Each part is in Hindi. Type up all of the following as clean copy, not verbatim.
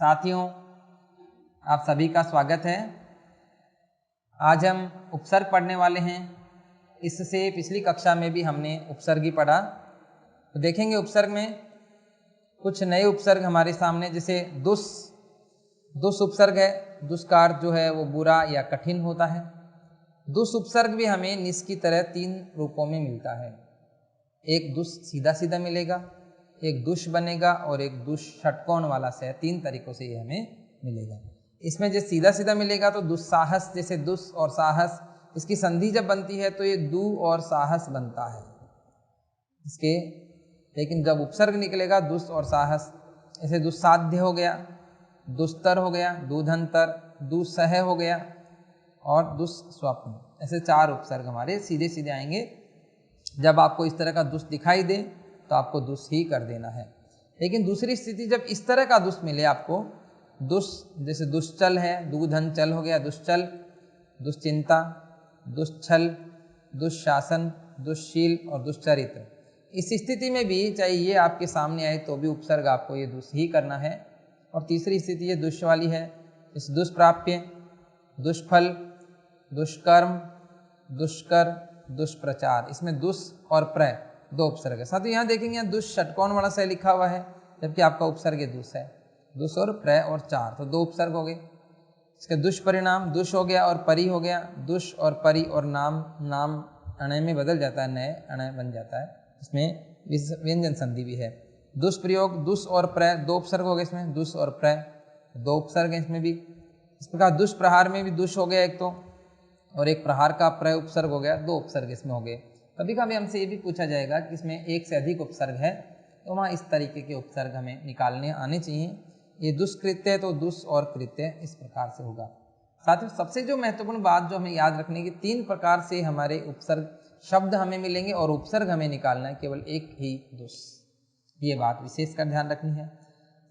साथियों, आप सभी का स्वागत है। आज हम उपसर्ग पढ़ने वाले हैं। इससे पिछली कक्षा में भी हमने उपसर्ग ही पढ़ा, तो देखेंगे उपसर्ग में कुछ नए उपसर्ग हमारे सामने, जैसे दुस। दुस उपसर्ग है। दुस का अर्थ जो है वो बुरा या कठिन होता है। दुस उपसर्ग भी हमें निस की तरह 3 रूपों में मिलता है। एक दुस सीधा सीधा मिलेगा, एक दुष बनेगा और एक दुष षटकोण वाला से। 3 तरीकों से ये हमें मिलेगा। इसमें जो सीधा सीधा मिलेगा तो दुस्साहस, जैसे दुस और साहस, इसकी संधि जब बनती है तो ये दु और साहस बनता है इसके। लेकिन जब उपसर्ग निकलेगा दुस और साहस, ऐसे दुस्साध्य हो गया, दुस्तर हो गया, दूधंतर, दुस्सह हो गया और दुस्स्वप्न। ऐसे 4 उपसर्ग हमारे सीधे सीधे आएंगे। जब आपको इस तरह का दुस दिखाई दे तो आपको दुस ही कर देना है। लेकिन दूसरी स्थिति जब इस तरह का दुस मिले आपको, दुस जैसे दुश्चल है, दूधनचल हो गया दुश्चल, दुश्चिंता, दुश्छल, दुशासन, दुश्शील और दुश्चरित्र, इस स्थिति में भी चाहे ये आपके सामने आए तो भी उपसर्ग आपको ये दुस ही करना है। और तीसरी स्थिति ये दुष्ट वाली है, इस दुष्प्राप्य, दुष्फल, दुष्कर्म, दुष्कर, दुष्प्रचार, इसमें दुस और प्र 2 उपसर्ग है। साथ ही यहाँ देखेंगे यहाँ दुष षटकोण वाला से लिखा हुआ है, जबकि आपका उपसर्ग दुस है। दुस और प्र और 4, तो 2 उपसर्ग हो गए। इसके दुष्परिणाम, दुष हो गया और परि हो गया। दुष और परि और नाम, नाम अणय में बदल जाता है, नए अणय बन जाता है, इसमें व्यंजन संधि भी है। दुष्प्रयोग, दुष और प्र 2 उपसर्ग हो गए इसमें, दुष और प्र 2 उपसर्ग है इसमें भी। इस प्रकार दुष्प्रहार में भी दुष हो गया एक तो, और एक प्रहार का प्र उपसर्ग हो गया, 2 उपसर्ग इसमें हो गए। कभी कभी हमसे ये भी पूछा जाएगा कि इसमें एक से अधिक उपसर्ग है, तो वहाँ इस तरीके के उपसर्ग हमें निकालने आने चाहिए। ये दुष्कृत्य तो दुष और कृत्य इस प्रकार से होगा। साथ ही सबसे जो महत्वपूर्ण बात जो हमें याद रखने की, 3 प्रकार से हमारे उपसर्ग शब्द हमें मिलेंगे और उपसर्ग हमें निकालना है, केवल एक ही दुष। ये बात विशेष कर ध्यान रखनी है।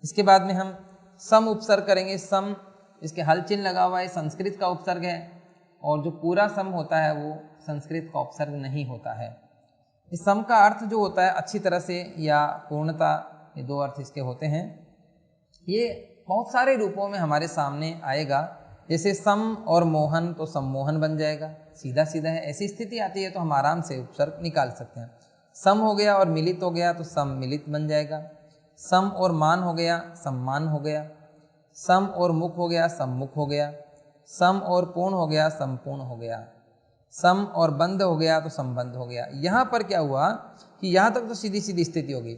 इसके बाद में हम सम उपसर्ग करेंगे। सम, इसके हल चिन्ह लगा हुआ है, संस्कृत का उपसर्ग है, और जो पूरा सम होता है वो संस्कृत का उपसर्ग नहीं होता है। इस सम का अर्थ जो होता है अच्छी तरह से या पूर्णता, ये 2 अर्थ इसके होते हैं। ये बहुत सारे रूपों में हमारे सामने आएगा, जैसे सम और मोहन, तो सम्मोहन बन जाएगा, सीधा सीधा है। ऐसी स्थिति आती है तो हम आराम से उपसर्ग निकाल सकते हैं। सम हो गया और मिलित हो गया तो सम्मिलित बन जाएगा। सम और मान हो गया, सम्मान हो गया। सम और मुख हो गया, सम्मुख हो गया। सम और पूर्ण हो गया, संपूर्ण हो गया। सम और बंध हो गया तो संबंध हो गया। यहाँ पर क्या हुआ कि यहाँ तक तो सीधी सीधी स्थिति होगी।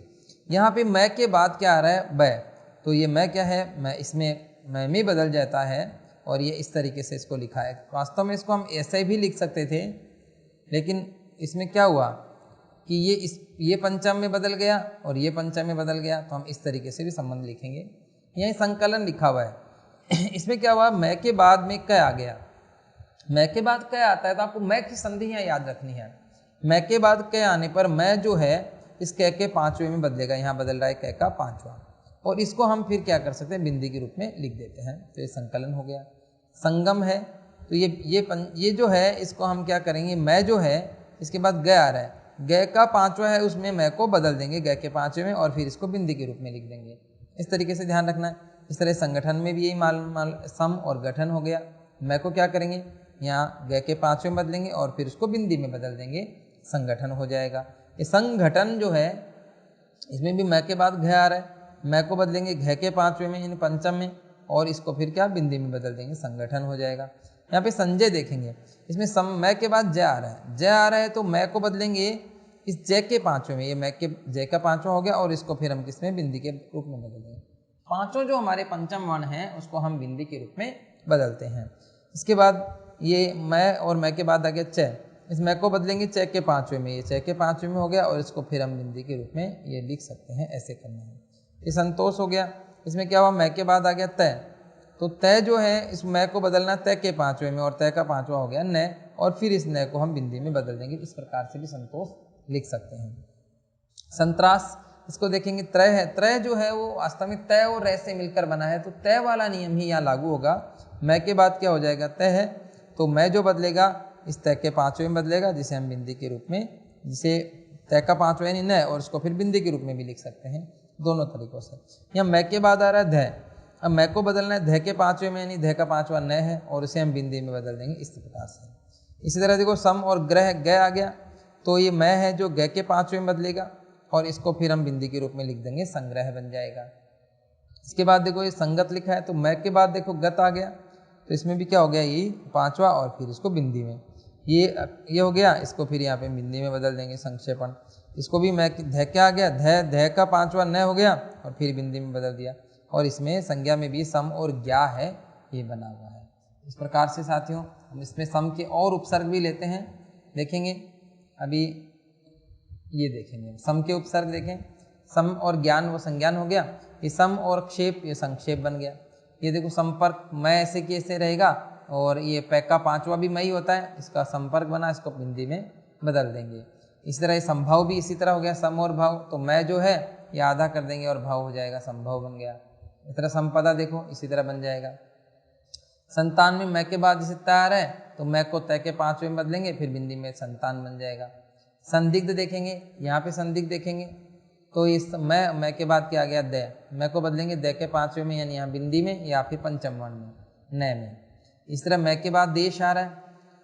यहाँ पे मैं के बाद क्या आ रहा है, बै, तो ये मैं क्या है, मैं, इसमें मैं में बदल जाता है और ये इस तरीके से इसको लिखा है। वास्तव में इसको हम ऐसे भी लिख सकते थे, लेकिन इसमें क्या हुआ कि ये पंचम में बदल गया और ये पंचम में बदल गया, तो हम इस तरीके से भी संबंध लिखेंगे। यही संकलन लिखा हुआ है। इसमें क्या हुआ, मैं के बाद में क आ गया। मैं के बाद क आता है तो आपको मैं की संधि यहाँ याद रखनी है। मैं के बाद क आने पर मैं जो है इस क के 5वें में बदलेगा। यहाँ बदल रहा है क का 5वां, और इसको हम फिर क्या कर सकते हैं, बिंदी के रूप में लिख देते हैं, तो ये संकलन हो गया। संगम है तो ये जो है इसको हम क्या करेंगे, मैं जो है इसके बाद ग आ रहा है, ग का 5वां है, उसमें मैं को बदल देंगे ग के 5वें में और फिर इसको बिंदी के रूप में लिख देंगे। इस तरीके से ध्यान रखना है। इस तरह संगठन में भी यही माल सम और गठन हो गया। मैं को क्या करेंगे, यहाँ ग के 5वें बदलेंगे और फिर उसको बिंदी में बदल देंगे, संगठन हो जाएगा। ये संगठन जो है इसमें भी मैं के बाद घ आ रहा है, मैं को बदलेंगे घ के 5वें में, यानी पंचम में, और इसको फिर क्या बिंदी में बदल देंगे, संगठन हो जाएगा। यहाँ पे संजय देखेंगे, इसमें सम मैं के बाद ज आ रहा है, ज आ रहा है तो मैं को बदलेंगे इस ज के 5वें में, ये मैं के ज का 5वां हो गया, और इसको फिर हम किसमें, बिंदी के रूप में बदल देंगे। 5 जो हमारे पंचम वर्ण हैं उसको हम बिंदी के रूप में बदलते हैं। इसके बाद ये मैं और मैं के बाद आ गया च, इस मैं को बदलेंगे च के 5वें में, ये च के 5वें में हो गया, और इसको फिर हम बिंदी के रूप में ये लिख सकते हैं, ऐसे करना है। ये संतोष हो गया। इसमें क्या हुआ, मैं के बाद आ गया तय, तो तय जो है इस मैं को बदलना तय के 5वें में, और तय का 5वां हो गया न, और फिर इस न को हम बिंदी में बदल देंगे। इस प्रकार से भी संतोष लिख सकते हैं। संतरास, इसको देखेंगे, त्रय है। त्रय जो है वो वास्तव में तय और रै से मिलकर बना है, तो तय वाला नियम ही यहाँ लागू होगा। मैं के बाद क्या हो जाएगा, तय है, तो मैं जो बदलेगा इस तय के 5वें में बदलेगा, जिसे हम बिंदी के रूप में, जिसे तय का 5वां यानी न, और उसको फिर बिंदी के रूप में भी लिख सकते हैं, दोनों तरीकों से। यहाँ मैं के बाद आ रहा है ध, अब मैं को बदलना है ध के पांचवें में, यानी ध का पांचवा न है और उसे हम बिंदी में बदल देंगे इस प्रकार से। इसी तरह देखो सम और ग्रह ग आ गया, तो ये मैं है जो ग के पांचवें में बदलेगा और इसको फिर हम बिंदी के रूप में लिख देंगे, संग्रह बन जाएगा। इसके बाद देखो ये संगत लिखा है, तो मैं के बाद देखो गत आ गया, तो इसमें भी क्या हो गया, ये पांचवा और फिर इसको बिंदी में, ये हो गया, इसको फिर यहाँ पे बिंदी में बदल देंगे संक्षेपण। इसको भी मैं ध क्या आ गया, ध का पांचवा न हो गया और फिर बिंदी में बदल दिया, और इसमें संज्ञा में भी सम और ज्ञा है, ये बना हुआ है। इस प्रकार से साथियों हम इसमें सम के और उपसर्ग भी लेते हैं, देखेंगे अभी ये देखेंगे सम के उपसर्ग देखें। सम और ज्ञान वो संज्ञान हो गया, ये सम और क्षेप ये संक्षेप बन गया। ये देखो संपर्क मैं ऐसे कैसे रहेगा, और ये पैक का पांचवा भी मैं ही होता है, इसका संपर्क बना, इसको बिंदी में बदल देंगे। इसी तरह संभव भी इसी तरह हो गया, सम और भाव, तो मैं जो है ये आधा कर देंगे और भाव हो जाएगा, संभव बन गया। इस तरह संपदा देखो इसी तरह बन जाएगा। संतान में मैं के बाद जैसे तैयार है, तो मैं को तय के पांचवें में बदलेंगे, फिर बिंदी में संतान बन जाएगा। संदिग्ध देखेंगे, यहाँ पे संदिग्ध देखेंगे, तो इस मैं के बाद क्या आ गया, द, मैं को बदलेंगे द के पांचवें में, यानी यहाँ बिंदी में या फिर पंचम वर्ण में, न में। इस तरह मैं के बाद देश आ रहा है,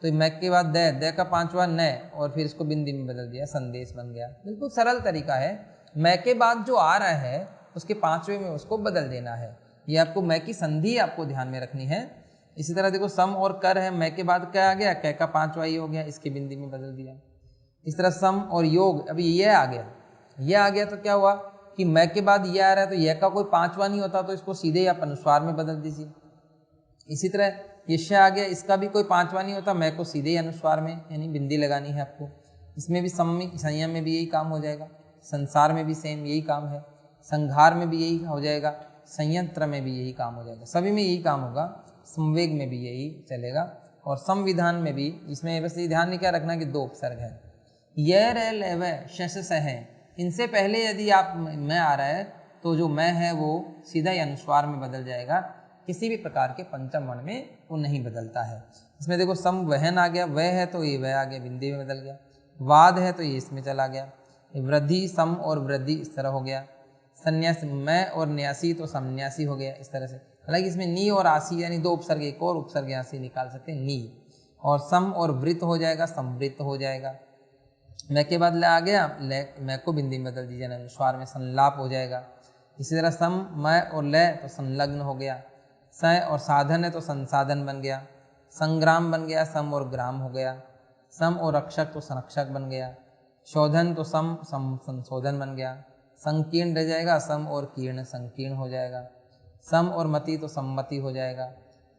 तो मैं के बाद द का पांचवा न और फिर इसको बिंदी में बदल दिया, संदेश बन गया। बिल्कुल सरल तरीका है, मैं के बाद जो आ रहा है उसके पांचवें में उसको बदल देना है। ये आपको मैं की संधि आपको ध्यान में रखनी है। इसी तरह देखो सम और कर है, मैं के बाद क्या आ गया, कै का पांचवा ही हो गया, इसकी बिंदी में बदल दिया। इस तरह सम और योग, अभी ये आ गया, ये आ गया तो क्या हुआ कि मैं के बाद ये आ रहा है, तो यह का कोई पांचवा नहीं होता, तो इसको सीधे आप अनुस्वार में बदल दीजिए। इसी तरह ये श आ गया, इसका भी कोई पांचवा नहीं होता, मैं को सीधे ही अनुस्वार में यानी बिंदी लगानी है आपको। इसमें भी संयम में भी यही काम हो जाएगा, संसार में भी सेम यही काम है, संघार में भी यही हो जाएगा, संयंत्र में भी यही काम हो जाएगा, सभी में यही काम होगा, संवेग में भी यही चलेगा, और संविधान में भी। इसमें बस ये ध्यान नहीं क्या रखना कि दो उपसर्ग है, य र ल व शस स है, इनसे पहले यदि आप मैं आ रहा है तो जो मैं है वो सीधा ही अनुस्वार में बदल जाएगा, किसी भी प्रकार के पंचम वर्ण में वो नहीं बदलता है। इसमें देखो सम वहन आ गया, वह है तो ये वह आ गया, बिंदी में बदल गया। वाद है तो ये इसमें चला गया। वृद्धि सम और वृद्धि इस तरह हो गया। संन्यास मैं और न्यासी तो संन्यासी हो गया, इस तरह से। हालांकि इसमें नी और आसी यानी दो उपसर्ग, एक और उपसर्ग यहाँ से निकाल सकते हैं, नी। और सम और वृत्त हो जाएगा, संवृत्त हो जाएगा। मैं के बाद आ गया, मैं को बिंदी में बदल दीजिए, अनुस्वार में संलाप हो जाएगा। इसी तरह सम मैं और लय तो संलग्न हो गया। स और साधन है तो संसाधन बन गया। संग्राम बन गया, सम और ग्राम हो गया। सम और रक्षक तो संरक्षक बन गया। शोधन तो सम संशोधन बन गया। संकीर्ण रह जाएगा, सम और कीर्ण संकीर्ण हो जाएगा। सम और मति तो सम्मति हो जाएगा।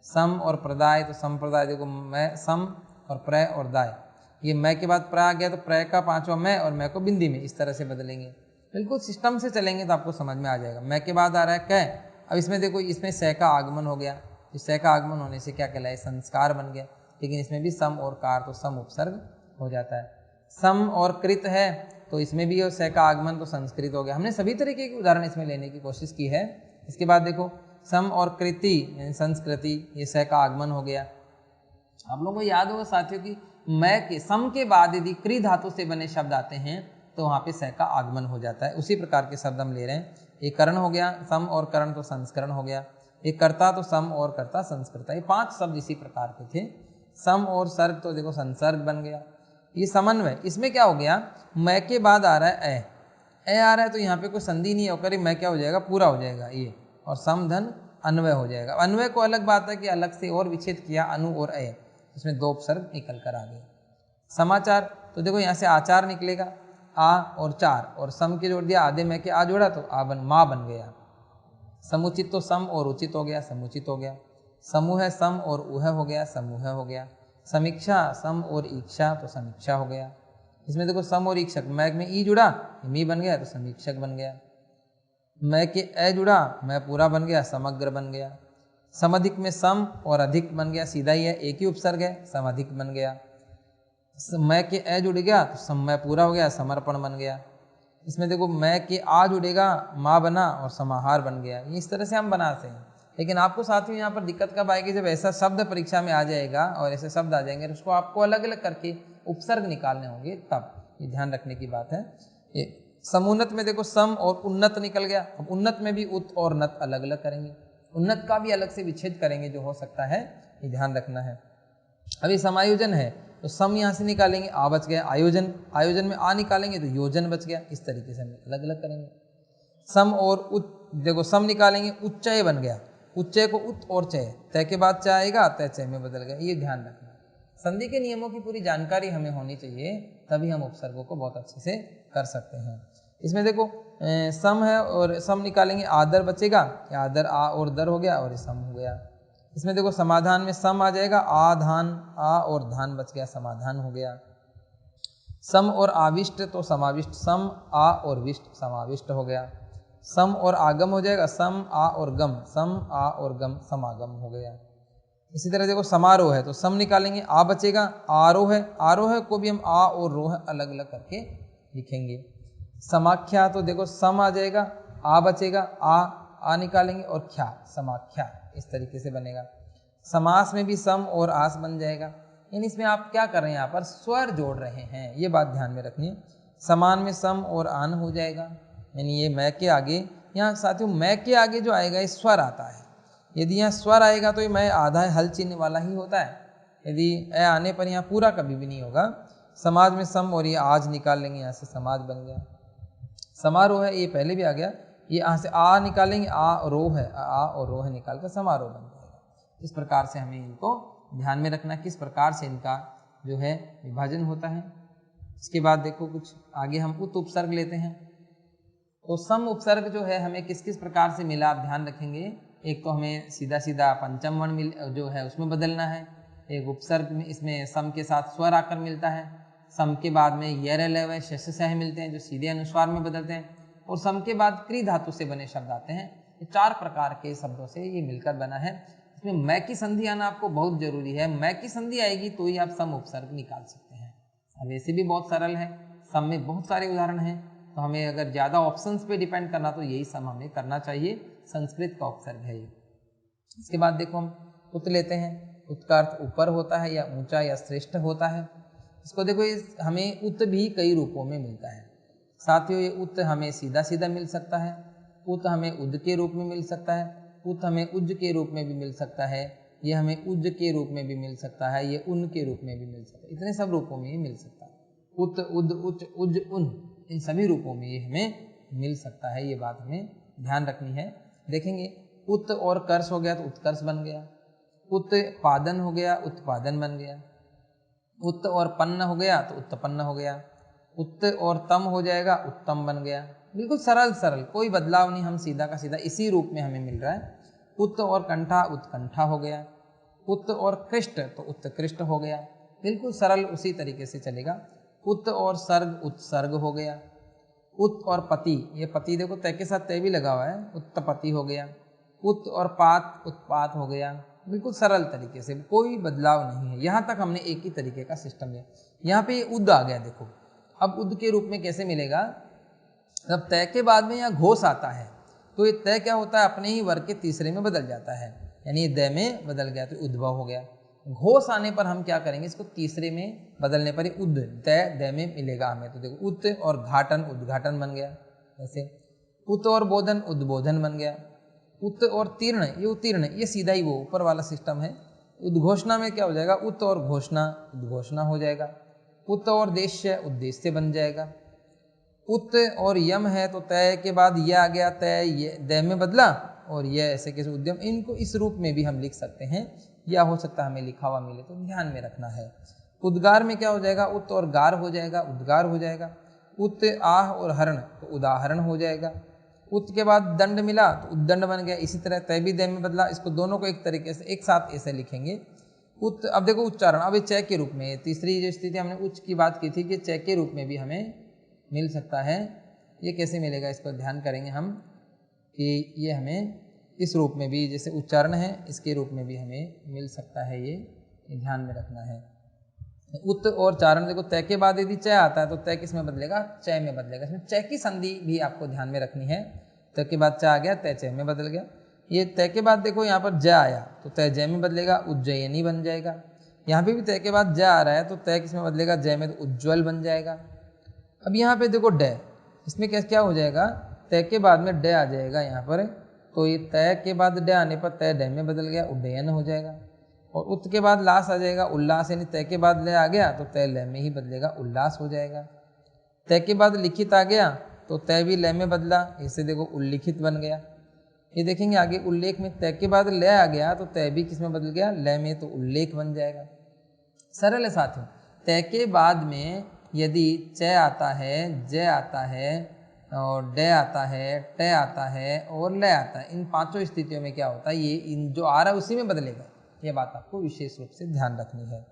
सम और प्रदाय तो संप्रदाय, देखो मैं सम और प्रय और दाय, ये मैं के बाद प्र आ गया, तो प्रय का पांचवा मैं और मैं को बिंदी में, इस तरह से बदलेंगे। बिल्कुल सिस्टम से चलेंगे तो आपको समझ में आ जाएगा। मैं के बाद आ रहा है कै, अब इसमें देखो इसमें स का आगमन हो गया, इस स का आगमन होने से क्या कहलाए, संस्कार बन गया। लेकिन इसमें भी सम और कार तो सम उपसर्ग हो जाता है। सम और कृत है तो इसमें भी स का आगमन तो संस्कृत हो गया। हमने सभी तरीके के उदाहरण इसमें लेने की कोशिश की है। इसके बाद देखो सम और कृति यानी संस्कृति, ये स का आगमन हो गया। आप लोगों को याद होगा साथियों की मैं के सम के बाद यदि क्री धातु से बने शब्द आते हैं तो वहां पे स का आगमन हो जाता है। उसी प्रकार के शब्द हम ले रहे हैं। एक करण हो गया, सम और करण तो संस्करण हो गया। एक कर्ता तो सम और कर्ता संस्कृता, ये 5 शब्द इसी प्रकार के थे। सम और सर्ग तो देखो संसर्ग बन गया। ये समन्वय, इसमें क्या हो गया, मैं के बाद आ रहा है ए आ रहा है, तो यहाँ पे कोई संधि नहीं होकर मैं क्या हो जाएगा, पूरा हो जाएगा ये, और समधन अन्वय हो जाएगा। अन्वय को अलग बात है कि अलग से और विच्छेद किया, अनु और ए, इसमें 2 उपसर्ग निकल कर आ गए। समाचार तो देखो यहाँ से आचार निकलेगा, आ और चार, और सम के जोड़ दिया, आधे में के आ जोड़ा तो आ बन माँ बन गया। समुचित तो सम और उचित हो गया, समुचित हो गया। समूह सम और उह हो गया, समूह हो गया। समीक्षा सम और ईक्षा तो समीक्षा हो गया। इसमें देखो सम और ईक्षक, मैं में ई जुड़ा, मी बन गया तो समीक्षक बन गया। मैं के ए जुड़ा, मैं पूरा बन गया, समग्र बन गया। समधिक में सम और अधिक बन गया, सीधा ही है, एक ही उपसर्ग है, समधिक बन गया। मैं के ए जुड़ गया तो समय पूरा हो गया, समर्पण बन गया। इसमें देखो मैं के आ जुड़ेगा, माँ बना और समाहार बन गया। इस तरह से हम बनाते हैं। लेकिन आपको साथियों यहाँ पर दिक्कत कब आएगी, जब ऐसा शब्द परीक्षा में आ जाएगा और ऐसे शब्द आ जाएंगे, उसको आपको अलग अलग करके उपसर्ग निकालने होंगे, तब ये ध्यान रखने की बात है। ये समुन्नत में देखो सम और उन्नत निकल गया। अब उन्नत में भी उत और नत अलग अलग करेंगे। उन्नत का भी अलग से विच्छेद करेंगे जो हो सकता है, ये ध्यान रखना है। अभी समायोजन है तो सम यहाँ से निकालेंगे, आ बच गया, आयोजन, आयोजन में आ निकालेंगे तो योजन बच गया। इस तरीके से हम अलग अलग करेंगे। सम और उच्च, देखो सम निकालेंगे, उच्चय बन गया, उच्चय को उत और चय, तय के बाद च आएगा, तय चय में बदल गया, ये ध्यान रखना। संधि के नियमों की पूरी जानकारी हमें होनी चाहिए, तभी हम उपसर्गों को बहुत अच्छे से कर सकते हैं। इसमें देखो सम है और सम निकालेंगे, आदर बचेगा, आदर आ और दर हो गया और ये सम हो गया। इसमें देखो समाधान में सम आ जाएगा, आ धान, आ और धान बच गया, समाधान हो गया। सम और आविष्ट तो समाविष्ट, सम आ और विष्ट समाविष्ट हो गया। सम और आगम हो जाएगा, सम आ और गम, सम आ और गम समागम हो गया। इसी तरह देखो समारोह है तो सम निकालेंगे, आ बचेगा, आरोह है, आरोह को भी हम आ और रोह अलग अलग करके लिखेंगे। समाख्या तो देखो सम आ जाएगा, आ बचेगा, आ निकालेंगे और ख्या, समाख्या, इस तरीके से बनेगा। समास में भी सम और आस बन जाएगा, यानी इसमें आप क्या कर रहे हैं, यहाँ पर स्वर जोड़ रहे हैं, ये बात ध्यान में रखनी है। समान में सम और आन हो जाएगा, यानी ये मैं के आगे, यहाँ साथियों मैं के आगे जो आएगा ये स्वर आता है। यदि यहाँ स्वर आएगा तो ये मैं आधा हल चिन्ह वाला ही होता है, यदि ए आने पर यहाँ पूरा कभी भी नहीं होगा। समाज में सम और ये आज निकाल लेंगे, यहाँ से समाज बन गया। समारोह है, ये पहले भी आ गया, ये यहाँ से आ निकालेंगे, आ रोह है, आ और रोह निकाल कर समारोह बन जाएगा। इस प्रकार से हमें इनको ध्यान में रखना, किस प्रकार से इनका जो है विभाजन होता है। इसके बाद देखो कुछ आगे हम उत उपसर्ग लेते हैं। तो सम उपसर्ग जो है हमें किस किस प्रकार से मिला, आप ध्यान रखेंगे। एक तो हमें सीधा सीधा पंचम वर्ण मिल जो है उसमें बदलना है। एक उपसर्ग में इसमें सम के साथ स्वर आकर मिलता है। सम के बाद में यर लय शश सह मिलते हैं जो सीधे अनुस्वार में बदलते हैं। और सम के बाद क्री धातु से बने शब्द आते हैं। ये 4 प्रकार के शब्दों से ये मिलकर बना है। इसमें मैं की संधि आना आपको बहुत जरूरी है। मैं की संधि आएगी तो ही आप सम उपसर्ग निकाल सकते हैं। अब वैसे भी बहुत सरल है, सम में बहुत सारे उदाहरण हैं, तो हमें अगर ज़्यादा ऑप्शंस पे डिपेंड करना तो यही सम हमें करना चाहिए। संस्कृत का उपसर्ग है ये। इसके बाद देखो हम उत लेते हैं। उत का अर्थ ऊपर होता है या ऊंचा या श्रेष्ठ होता है। इसको देखो हमें उत भी कई रूपों में मिलता है साथियों। ये उत हमें सीधा सीधा मिल सकता है, उत हमें उद के रूप में मिल सकता है, उत हमें उज के रूप में भी मिल सकता है, ये हमें उज के रूप में भी मिल सकता है, ये उन के रूप में भी मिल सकता है। इतने सब रूपों में ये मिल सकता है। उत उद उच उज उन, इन सभी रूपों में ये हमें मिल सकता है। ये बात हमें ध्यान रखनी है। देखेंगे उत और कर्ष हो गया तो उत्कर्ष बन गया, उत्पादन हो गया उत्पादन बन गया, उत और पन्न हो गया तो उत्पन्न हो गया, उत और तम हो जाएगा उत्तम बन गया। बिल्कुल सरल सरल, कोई बदलाव नहीं, हम सीधा का सीधा इसी रूप में हमें मिल रहा है। उत और कंठा उत्कंठा हो गया, उत और कृष्ट तो उत्कृष्ट हो गया। बिल्कुल सरल उसी तरीके से चलेगा। उत और सर्ग उत्सर्ग हो गया। उत और पति, ये पति देखो तय के साथ तय भी लगा हुआ है, उत्तपति हो गया। उत और पात उत्पात हो गया। बिल्कुल सरल तरीके से, कोई बदलाव नहीं है। यहाँ तक हमने एक ही तरीके का सिस्टम है। यहाँ पे उद आ गया देखो, अब उद के रूप में कैसे मिलेगा, जब तय के बाद में यहाँ घोष आता है तो ये तय क्या होता है, अपने ही वर्ग के तीसरे में बदल जाता है, यानी ये दय में बदल गया तो उद्भव हो गया। घोष आने पर हम क्या करेंगे, इसको तीसरे में बदलने पर ही उद दय में मिलेगा हमें। तो देखो उत और घाटन उद्घाटन बन गया, जैसे उत और बोधन उद्बोधन बन गया। उत और तीर्ण ये उत्तीर्ण, ये सीधा ही वो ऊपर वाला सिस्टम है। उद्घोषणा में क्या हो जाएगा, उत और घोषणा उद्घोषणा हो जाएगा। उत और देश्य उद्देश्य बन जाएगा। उत और यम है तो तय के बाद यह आ गया, तय दय में बदला और यह ऐसे कैसे उद्यम, इनको इस रूप में भी हम लिख सकते हैं, या हो सकता है हमें लिखा हुआ मिले तो ध्यान में रखना है। उद्गार में क्या हो जाएगा, उत और गार हो जाएगा उद्गार हो जाएगा। उत आह और हरण तो उदाहरण हो जाएगा। उत के बाद दंड मिला तो उद्दंड बन गया। इसी तरह तय भी दय में बदला, इसको दोनों को एक तरीके से एक साथ ऐसे लिखेंगे। उत, अब देखो उच्चारण, अब ये चय के रूप में, तीसरी जो स्थिति हमने उच्च की बात की थी कि चय के रूप में भी हमें मिल सकता है। ये कैसे मिलेगा, इस पर ध्यान करेंगे हम कि ये हमें इस रूप में भी, जैसे उच्चारण है इसके रूप में भी हमें मिल सकता है। ये ध्यान में रखना है। उत और चारण देखो, तय के बाद यदि चय आता है तो तय किस में बदलेगा, चय में बदलेगा। इसमें चय की संधि भी आपको ध्यान में रखनी है। तय के बाद च आ गया, तय चय में बदल गया। ये तय के बाद देखो यहाँ पर ज आया तो तय जय में बदलेगा, उज्जयिनी बन जाएगा। यहाँ पे भी तय के बाद ज आ रहा है तो तय किस में बदलेगा, जय में तो उज्ज्वल बन जाएगा। अब यहाँ पे देखो ड, इसमें क्या क्या हो जाएगा, तय के बाद में ड आ जाएगा यहाँ पर, तो ये तय के बाद ड आने पर तय ड में बदल गया, उड्डयन हो जाएगा। और उत के बाद लास आ जाएगा, उल्लास, यानी तय के बाद ल आ गया तो तय ल में ही बदलेगा, उल्लास हो जाएगा। तय के बाद लिखित आ गया तो तय भी ल में बदला, इसे देखो उल्लिखित बन गया। ये देखेंगे आगे उल्लेख में तय के बाद ल आ गया तो तय भी किस में बदल गया, ल में, तो उल्लेख बन जाएगा। सरल है साथियों। तय के बाद में यदि च आता है, ज आता है और ड आता है, ट आता है और ल आता है, इन पांचों स्थितियों में क्या होता है, ये इन जो आ रहा है उसी में बदलेगा। ये बात आपको विशेष रूप से ध्यान रखनी है।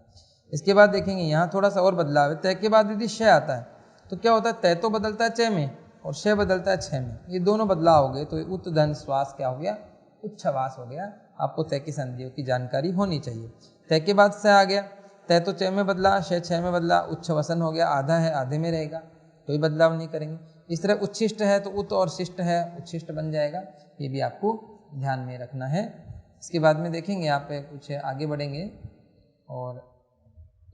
इसके बाद देखेंगे यहाँ थोड़ा सा और बदलाव है। तय के बाद यदि श आता है तो क्या होता है, तय तो बदलता है च में और श बदलता है छ में, ये दोनों बदलाव हो गए। तो उत धन श्वास क्या हो गया, उच्छ्वास हो गया। आपको तय की संधियों की जानकारी होनी चाहिए। तय के बाद स आ गया, तय तो च में बदला, श छ में बदला, उच्छ्वसन हो गया, आधा है आधे में रहेगा, कोई बदलाव नहीं करेंगे। इस तरह उच्छिष्ट है तो उत और शिष्ट है, उच्छिष्ट बन जाएगा, ये भी आपको ध्यान में रखना है। इसके बाद में देखेंगे यहाँ पे कुछ आगे बढ़ेंगे और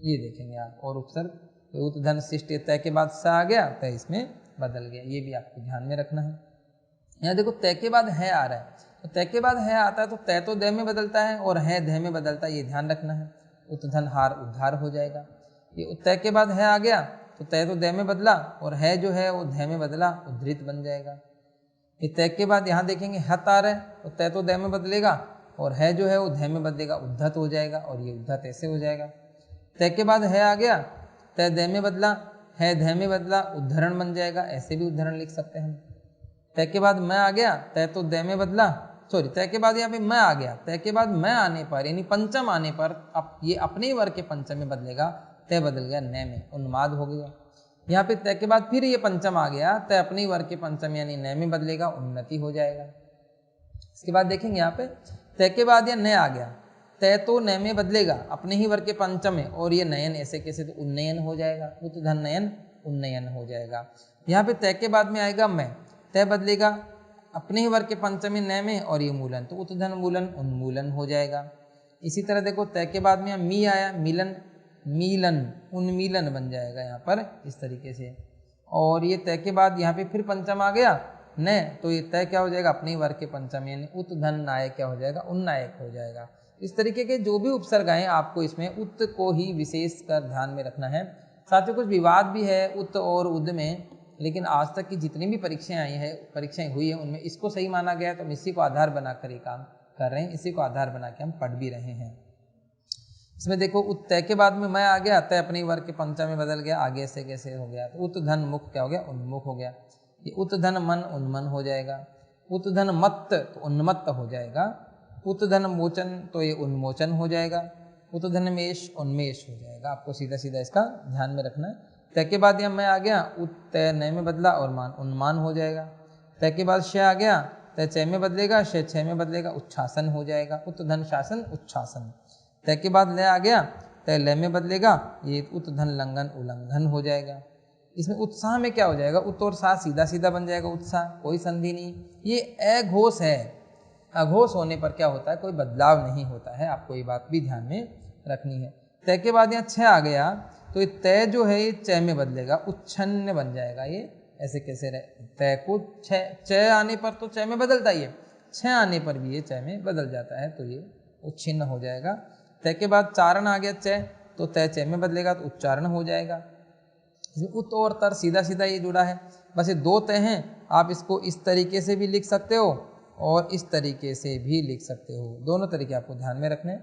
ये देखेंगे आप, और उपसर्ग उत धन शिष्ट, तय के बाद स आ गया, तय इसमें बदल गया, ये भी आपको ध्यान में रखना है। यहाँ देखो तय के बाद है आ रहा है, तो तय के बाद है आता है तो तय तो द में बदलता है और है ध में बदलता है, ये ध्यान रखना है। उत धन हार उद्धार हो जाएगा। ये तय के बाद है आ गया तो तय तो द में बदला और है जो है वो ध में बदला, उद्धृत बन जाएगा। ये तय के बाद यहाँ देखेंगे हत आ रहा है तो तय तो द में बदलेगा और है जो है वो ध में बदलेगा, उद्धत हो जाएगा, और ये उद्धत ऐसे हो जाएगा। तय के बाद है आ गया, तय द में बदला, है ध में बदला, उद्धरण बन जाएगा, ऐसे भी उद्धरण लिख सकते हैं। तय के बाद मैं आ गया, तय तो द में बदला, सॉरी तय के बाद यहाँ पे मैं आ गया, तय के बाद मैं आने पर यानी पंचम आने पर अब ये अपने ही वर्ग के पंचम में बदलेगा, तय बदल गया न में, उन्माद हो गया। यहाँ पे तय के बाद फिर ये पंचम आ गया, तय अपने ही वर्ग के पंचम यानी न में बदलेगा, उन्नति हो जाएगा। इसके बाद देखेंगे यहाँ पे तय के बाद या न आ गया, तय तो न में बदलेगा अपने ही वर्ग के पंचम में, और ये नयन ऐसे कैसे, तो उन्नयन हो जाएगा, उत धन नयन उन्नयन हो जाएगा। यहाँ पे तय के बाद में आएगा मैं, तय बदलेगा अपने ही वर्ग के पंचम में न में, और ये मूलन, तो उत धन मूलन उन्मूलन हो जाएगा। इसी तरह देखो तय के बाद में मी आया, मिलन मीलन उन्मीलन बन जाएगा यहाँ पर इस तरीके से। और ये तय के बाद यहाँ पे फिर पंचम आ गया न, तो ये तय क्या हो जाएगा, अपने ही वर्ग के पंचम यानी उत धन नायक क्या हो जाएगा, उन्नायक हो जाएगा। इस तरीके के जो भी उपसर्ग आए आपको इसमें उत को ही विशेष कर ध्यान में रखना है। साथियों कुछ विवाद भी है उत और उद में, लेकिन आज तक की जितनी भी परीक्षाएं आई है, परीक्षाएं हुई है, उनमें इसको सही माना गया है, तो हम इसी को आधार बनाकर ये काम कर रहे हैं, इसी को आधार बना के हम पढ़ भी रहे हैं। इसमें देखो उत तय के बाद में मैं आ गया, तय अपने वर्ग के पंचम में बदल गया, आगे से कैसे हो गया, तो उत धन मुख क्या हो गया, उन्मुख हो गया। ये उत धन मन उन्मन हो जाएगा, उत धन मत्त तो उन्मत्त हो जाएगा, उत धन मोचन तो ये उन्मोचन हो जाएगा, उत धन मेष उन्मेष हो जाएगा। आपको सीधा सीधा इसका ध्यान में रखना है। तय के बाद यहाँ मैं आ गया, उत तय नय में बदला और मान उन्मान हो जाएगा। तय के बाद श आ गया, तय च में बदलेगा, श छ में बदलेगा, उच्छासन हो जाएगा, उत धन शासन उच्छासन। तय के बाद ल आ गया, तय ल में बदलेगा, ये उत धन लंघन उल्लंघन हो जाएगा। इसमें उत्साह में क्या हो जाएगा, उत और सा सीधा सीधा बन जाएगा, उत्साह कोई संधि नहीं। ये अघोष है, अघोष होने पर क्या होता है, कोई बदलाव नहीं होता है, आपको ये बात भी ध्यान में रखनी है। तय के बाद यहाँ छ आ गया तो ये तय जो है ये च में बदलेगा, उच्छन्न बन जाएगा। ये ऐसे कैसे रहे, तय को च आने पर तो च में बदलता ही है, छ आने पर भी ये च में बदल जाता है, तो ये उच्छिन्न हो जाएगा। तय के बाद चारण आ गया च, तो तय च में बदलेगा तो उच्चारण हो जाएगा। उत और तर सीधा सीधा ये जुड़ा है, बस ये दो तय हैं, आप इसको इस तरीके से भी लिख सकते हो और इस तरीके से भी लिख सकते हो, दोनों तरीके आपको ध्यान में रखने।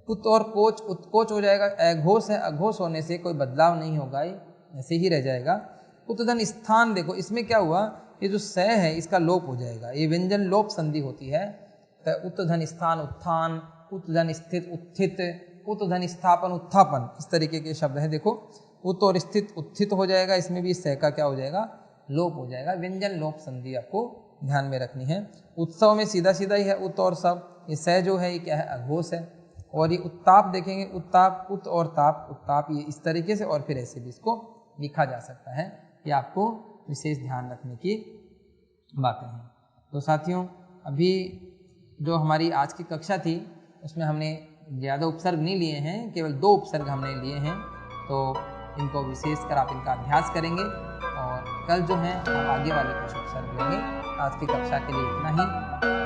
उत और कोच उत्कोच हो जाएगा, अघोष है, अघोष होने से कोई बदलाव नहीं होगा, ये ऐसे ही रह जाएगा। उतधन स्थान देखो इसमें क्या हुआ, ये जो स है इसका लोप हो जाएगा, ये व्यंजन लोप संधि होती है। तो उतधन स्थान उत्थान, उतधन स्थित उत्थित, उतधन स्थापन उत्थापन, इस तरीके के शब्द है। देखो उत और स्थित उत्थित हो जाएगा, इसमें भी स का क्या हो जाएगा, लोप हो जाएगा। व्यंजन लोप संधि आपको ध्यान में रखनी है। उत्सव में सीधा सीधा ही है उत और सब, ये स जो है ये क्या है, अघोष है। और ये उत्ताप देखेंगे, उत्ताप उत और ताप, उत्ताप ये इस तरीके से और फिर ऐसे भी इसको लिखा जा सकता है। ये आपको विशेष ध्यान रखने की बातें हैं। तो साथियों अभी जो हमारी आज की कक्षा थी उसमें हमने ज़्यादा उपसर्ग नहीं लिए हैं, केवल 2 उपसर्ग हमने लिए हैं, तो इनको विशेष कर आप इनका अभ्यास करेंगे और कल जो है हम आगे वाले कुछ उपसर्ग लेंगे। आज की कक्षा के लिए इतना ही।